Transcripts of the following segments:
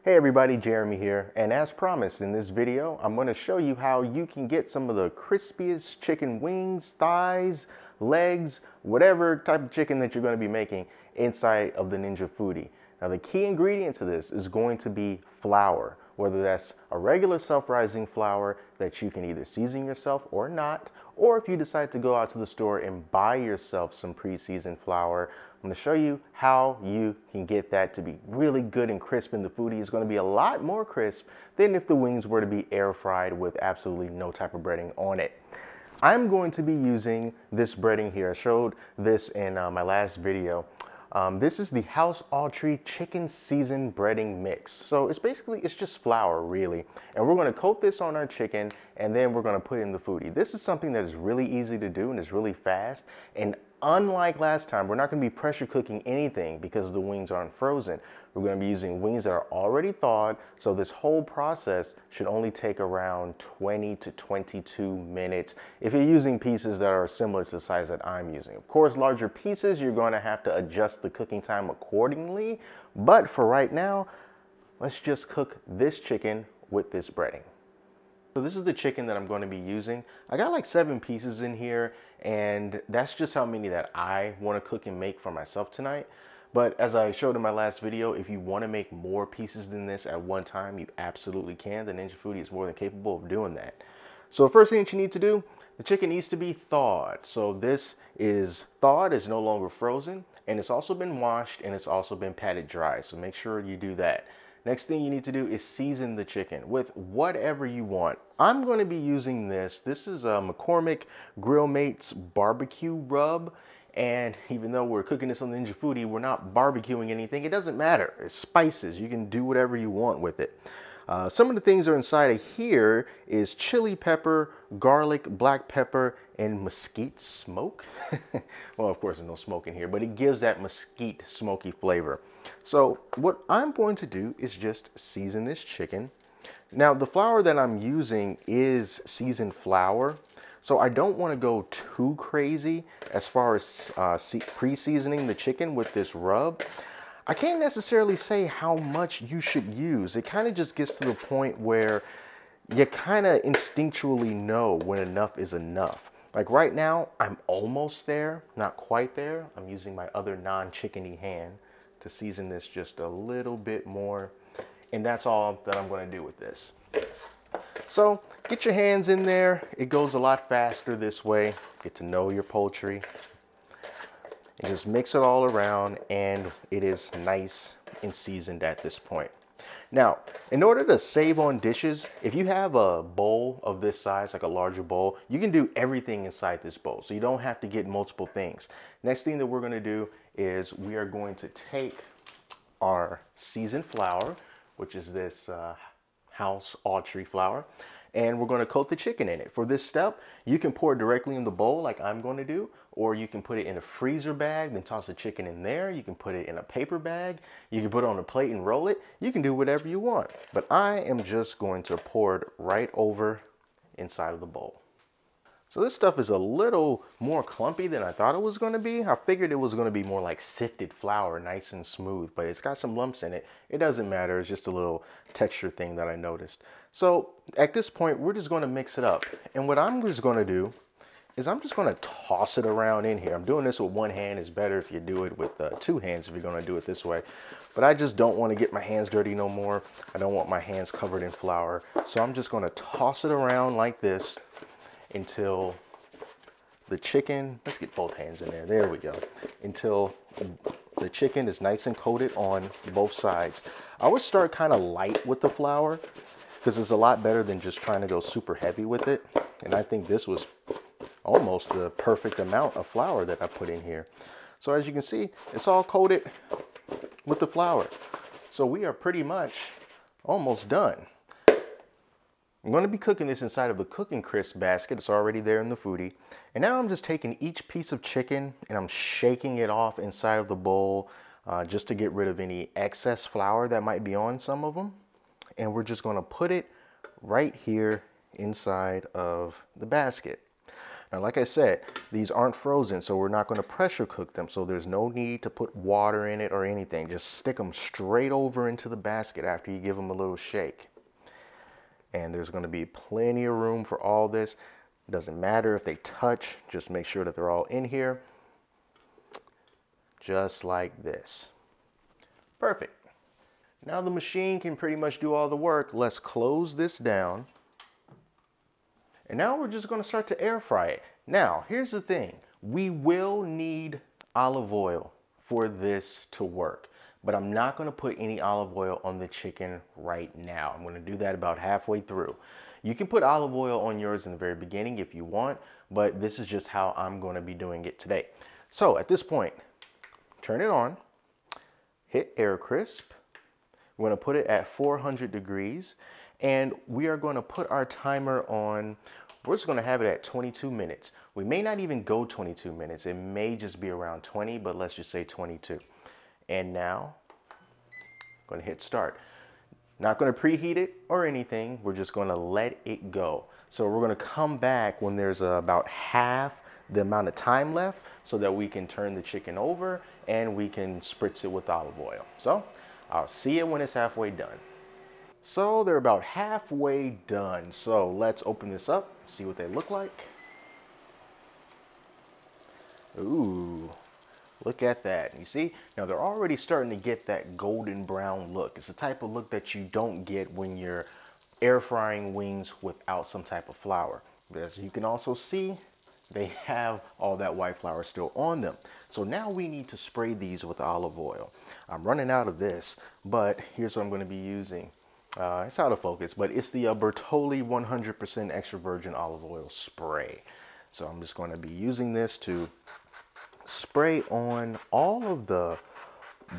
Hey everybody, Jeremy here, and as promised in this video, I'm going to show you how you can get some of the crispiest chicken wings, thighs, legs, whatever type of chicken that you're going to be making inside of the Ninja Foodi. Now the key ingredient to this is going to be flour, whether that's a regular self-rising flour that you can either season yourself or not, or if you decide to go out to the store and buy yourself some pre-seasoned flour. I'm going to show you how you can get that to be really good and crisp in the Foodi. It's going to be a lot more crisp than if the wings were to be air fried with absolutely no type of breading on it. I'm going to be using this breading here. I showed this in my last video. This is the House Autry chicken seasoned breading mix. So it's just flour really. And we're going to coat this on our chicken and then we're going to put it in the Foodi. This is something that is really easy to do and it's really fast. And unlike last time, we're not going to be pressure cooking anything because the wings aren't frozen. We're going to be using wings that are already thawed, so this whole process should only take around 20 to 22 minutes if you're using pieces that are similar to the size that I'm using. Of course, larger pieces, you're going to have to adjust the cooking time accordingly, but for right now, let's just cook this chicken with this breading. So this is the chicken that I'm going to be using. I got like 7 pieces in here, and that's just how many that I want to cook and make for myself tonight. But as I showed in my last video, if you want to make more pieces than this at one time, you absolutely can. The Ninja Foodi is more than capable of doing that. So the first thing that you need to do, the chicken needs to be thawed. So this is thawed, it's no longer frozen, and it's also been washed and it's also been patted dry. So make sure you do that. Next thing you need to do is season the chicken with whatever you want. I'm going to be using this. This is a McCormick Grill Mates barbecue rub. And even though we're cooking this on the Ninja Foodi, we're not barbecuing anything. It doesn't matter. It's spices. You can do whatever you want with it. Some of the things that are inside of here is chili pepper, garlic, black pepper, and mesquite smoke. Well, of course, there's no smoke in here, but it gives that mesquite smoky flavor. So what I'm going to do is just season this chicken. Now, the flour that I'm using is seasoned flour. So I don't want to go too crazy as far as pre-seasoning the chicken with this rub. I can't necessarily say how much you should use. It kind of just gets to the point where you kind of instinctually know when enough is enough. Like right now, I'm almost there, not quite there. I'm using my other non-chickeny hand to season this just a little bit more. And that's all that I'm going to do with this. So get your hands in there. It goes a lot faster this way. Get to know your poultry. And just mix it all around and it is nice and seasoned at this point. Now, in order to save on dishes, if you have a bowl of this size, like a larger bowl, you can do everything inside this bowl. So you don't have to get multiple things. Next thing that we're going to do is we are going to take our seasoned flour, which is this House Autry flour, and we're going to coat the chicken in it. For this step, you can pour it directly in the bowl like I'm going to do, or you can put it in a freezer bag, then toss the chicken in there. You can put it in a paper bag. You can put it on a plate and roll it. You can do whatever you want. But I am just going to pour it right over inside of the bowl. So this stuff is a little more clumpy than I thought it was going to be. I figured it was going to be more like sifted flour, nice and smooth, but it's got some lumps in it. It doesn't matter. It's just a little texture thing that I noticed. So at this point, we're just going to mix it up. And what I'm just going to do is I'm just going to toss it around in here. I'm doing this with one hand. It's better if you do it with 2 hands if you're going to do it this way. But I just don't want to get my hands dirty no more. I don't want my hands covered in flour. So I'm just going to toss it around like this until the chicken, let's get both hands in there, there we go, until the chicken is nice and coated on both sides. I would start kind of light with the flour because it's a lot better than just trying to go super heavy with it. And I think this was almost the perfect amount of flour that I put in here. So as you can see, it's all coated with the flour. So we are pretty much almost done. I'm going to be cooking this inside of a cooking crisp basket. It's already there in the Foodi. And now I'm just taking each piece of chicken and I'm shaking it off inside of the bowl just to get rid of any excess flour that might be on some of them. And we're just going to put it right here inside of the basket. Now, like I said, these aren't frozen, so we're not going to pressure cook them. So there's no need to put water in it or anything. Just stick them straight over into the basket after you give them a little shake. And there's going to be plenty of room for all this. It doesn't matter if they touch, just make sure that they're all in here. Just like this. Perfect. Now the machine can pretty much do all the work. Let's close this down. And now we're just going to start to air fry it. Now, here's the thing. We will need olive oil for this to work. But I'm not going to put any olive oil on the chicken right now. I'm going to do that about halfway through. You can put olive oil on yours in the very beginning if you want, but this is just how I'm going to be doing it today. So at this point, turn it on, hit air crisp. We're going to put it at 400 degrees, and we are going to put our timer on. We're just going to have it at 22 minutes. We may not even go 22 minutes. It may just be around 20, but let's just say 22. And now, I'm going to hit start. Not going to preheat it or anything. We're just going to let it go. So we're going to come back when there's about half the amount of time left so that we can turn the chicken over and we can spritz it with olive oil. So I'll see you when it's halfway done. So they're about halfway done. So let's open this up, see what they look like. Ooh, look at that. You see, now they're already starting to get that golden brown look. It's the type of look that you don't get when you're air frying wings without some type of flour. But as you can also see, they have all that white flour still on them. So now we need to spray these with olive oil. I'm running out of this, but here's what I'm going to be using. It's out of focus, but it's the Bertolli 100% extra virgin olive oil spray. So I'm just going to be using this to spray on all of the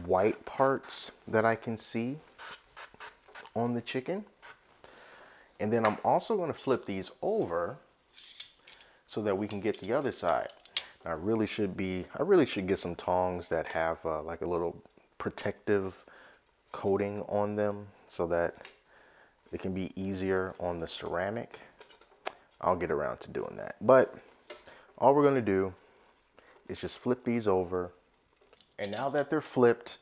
white parts that I can see on the chicken. And then I'm also going to flip these over so that we can get the other side. I really should get some tongs that have like a little protective coating on them so that it can be easier on the ceramic. I'll get around to doing that. But all we're going to do is just flip these over. And now that they're flipped,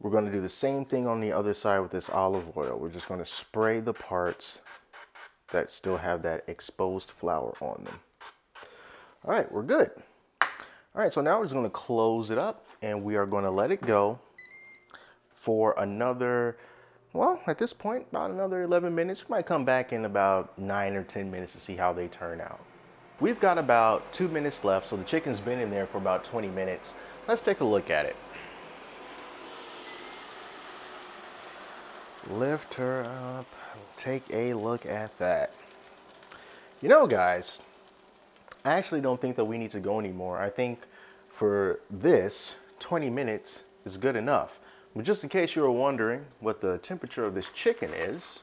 we're going to do the same thing on the other side with this olive oil. We're just going to spray the parts that still have that exposed flour on them. All right, we're good. All right, so now we're just going to close it up and we are going to let it go for another, well, at this point, about another 11 minutes. We might come back in about 9 or 10 minutes to see how they turn out. We've got about 2 minutes left, so the chicken's been in there for about 20 minutes. Let's take a look at it. Lift her up, take a look at that. You know, guys, I actually don't think that we need to go anymore. I think for this, 20 minutes is good enough. But just in case you were wondering what the temperature of this chicken is,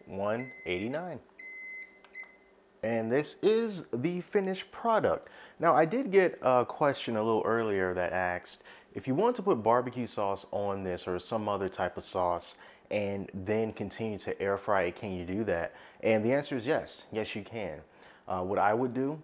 189. And this is the finished product. Now, I did get a question a little earlier that asked, if you want to put barbecue sauce on this or some other type of sauce and then continue to air fry it, can you do that? And the answer is yes. Yes, you can. What I would do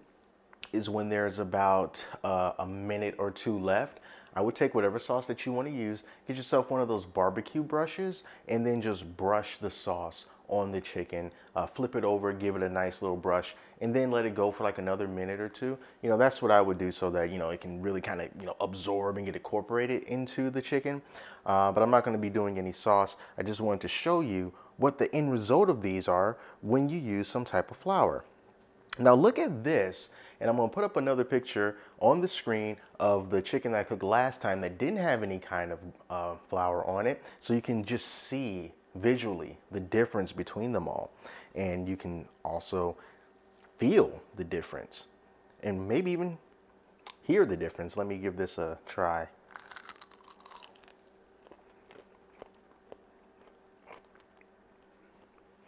is when there's about a minute or two left, I would take whatever sauce that you want to use, get yourself one of those barbecue brushes, and then just brush the sauce on the chicken, flip it over, give it a nice little brush, and then let it go for like another minute or two. You know, that's what I would do so that, you know, it can really kind of, you know, absorb and get incorporated into the chicken. But I'm not going to be doing any sauce. I just wanted to show you what the end result of these are when you use some type of flour. Now look at this, and I'm going to put up another picture on the screen of the chicken that I cooked last time that didn't have any kind of flour on it, so you can just see visually the difference between them all. And you can also feel the difference and maybe even hear the difference. Let me give this a try.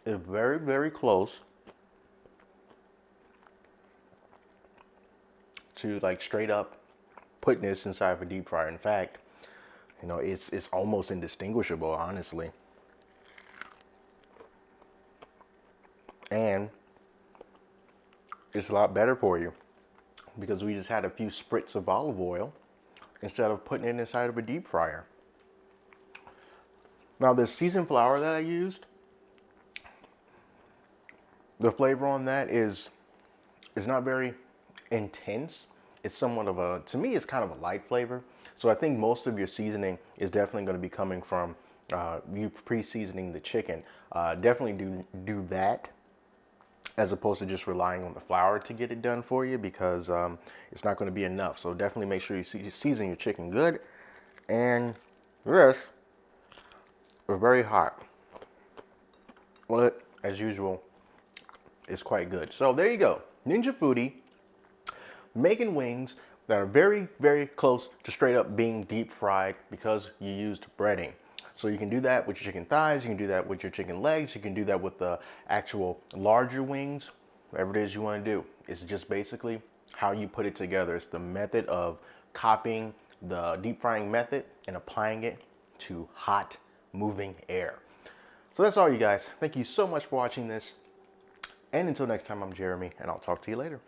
It's very, very close to like straight up putting this inside of a deep fryer. In fact, you know, it's almost indistinguishable, honestly. And it's a lot better for you because we just had a few spritz of olive oil instead of putting it inside of a deep fryer. Now the seasoned flour that I used, the flavor on that is not very intense. It's somewhat of a, to me, it's kind of a light flavor. So I think most of your seasoning is definitely going to be coming from you pre-seasoning the chicken. Definitely do that as opposed to just relying on the flour to get it done for you, because it's not going to be enough. So definitely make sure you season your chicken good. And this is very hot. Well, as usual, it's quite good. So there you go. Ninja Foodi, making wings that are very, very close to straight up being deep fried because you used breading. So you can do that with your chicken thighs, you can do that with your chicken legs, you can do that with the actual larger wings, whatever it is you want to do. It's just basically how you put it together. It's the method of copying the deep frying method and applying it to hot moving air. So that's all, you guys. Thank you so much for watching this. And until next time, I'm Jeremy, and I'll talk to you later.